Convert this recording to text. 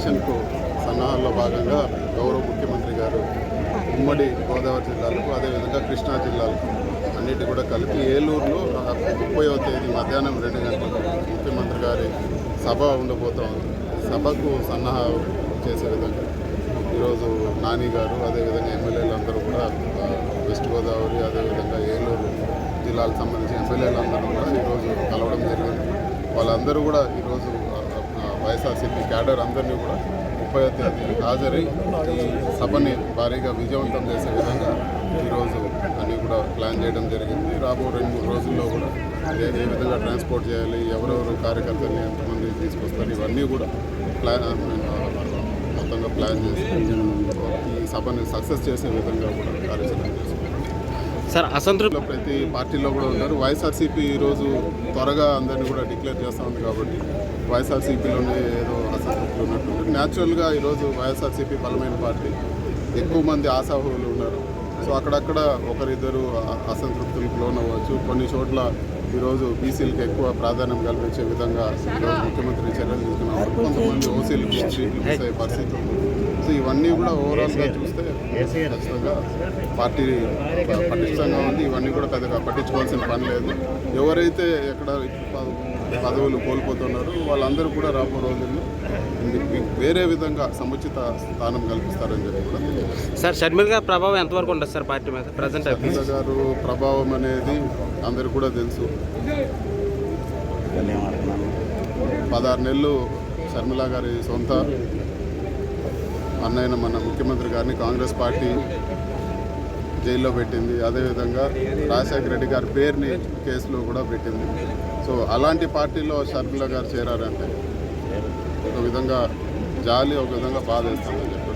ఎలక్షన్కు సన్నాహాల్లో భాగంగా గౌరవ ముఖ్యమంత్రి గారు ఉమ్మడి గోదావరి జిల్లాలకు అదేవిధంగా కృష్ణా జిల్లాలకు అన్నిటి కూడా కలిపి ఏలూరులో 30వ తేదీ మధ్యాహ్నం 2 గంటలకు ముఖ్యమంత్రి గారి సభ ఉండబోతోంది. సభకు సన్నాహాలు చేసే విధంగా ఈరోజు నాని గారు అదేవిధంగా ఎమ్మెల్యేలు అందరూ కూడా వెస్ట్ గోదావరి అదేవిధంగా ఏలూరు జిల్లాలకు సంబంధించిన ఎమ్మెల్యేలందరూ కూడా ఈరోజు కలవడం జరిగింది. వాళ్ళందరూ కూడా ఈరోజు వైఎస్ఆర్సీపీ క్యాడర్ అందరినీ కూడా 30వ తేదీ హాజరై ఈ సభని భారీగా విజయవంతం చేసే విధంగా ఈరోజు అన్నీ కూడా ప్లాన్ చేయడం జరిగింది. రాబో 2-3 రోజుల్లో కూడా ఏ విధంగా ట్రాన్స్పోర్ట్ చేయాలి, ఎవరెవరు కార్యకర్తల్ని ఎంతమంది తీసుకొస్తారు, ఇవన్నీ కూడా మొత్తంగా ప్లాన్ చేసి ఈ సభని సక్సెస్ చేసే విధంగా కూడా కార్యాచరణ చేసుకుంటారు. సార్ అసంతృప్తి ప్రతి పార్టీలో కూడా ఉన్నారు. వైఎస్ఆర్సీపీ ఈరోజు త్వరగా అందరినీ కూడా డిక్లేర్ చేస్తూ ఉంది కాబట్టి వైఎస్ఆర్సీపీలోనే ఏదో అసంతృప్తులు ఉన్నట్టు. న్యాచురల్గా ఈరోజు వైఎస్ఆర్సీపీ బలమైన పార్టీ, ఎక్కువ మంది ఆశాభావులు ఉన్నారు. సో అక్కడక్కడ ఒకరిద్దరు అసంతృప్తులకు లోనవ్వచ్చు. కొన్ని చోట్ల ఈరోజు బీసీలకు ఎక్కువ ప్రాధాన్యం కల్పించే విధంగా ఈరోజు ముఖ్యమంత్రి చర్యలు తీసుకున్నారు. కొంతమంది ఓసీలకు సీట్లు మిస్ అయ్యే పరిస్థితి ఉంది. సో ఇవన్నీ కూడా ఓవరాల్గా చూస్తే ఖచ్చితంగా పార్టీ పటిష్టంగా ఉంది. ఇవన్నీ కూడా పెద్దగా పట్టించుకోవాల్సిన పని లేదు. ఎవరైతే ఎక్కడ పదవులు కోల్పోతున్నారో వాళ్ళందరూ కూడా రాబో రోజుల్లో వేరే విధంగా సముచిత స్థానం కల్పిస్తారని చెప్పి కూడా తెలియదు. సార్ షర్మిల గారి ప్రభావం ఎంతవరకు ఉంటుంది సార్ పార్టీ మీద ప్రజెంట్? షర్మిల గారు ప్రభావం అనేది అందరికీ కూడా తెలుసు. 16 నెలలు షర్మిల గారి సొంత అన్నయ్య మన ముఖ్యమంత్రి గారిని కాంగ్రెస్ పార్టీ జైల్లో పెట్టింది. అదేవిధంగా రాజశేఖర రెడ్డి గారి పేరుని కేసులో కూడా పెట్టింది. సో అలాంటి పార్టీలో షర్మిల గారు చేరారంటే ఒక విధంగా జాలి, ఒక విధంగా బాధ వేస్తుందని చెప్పి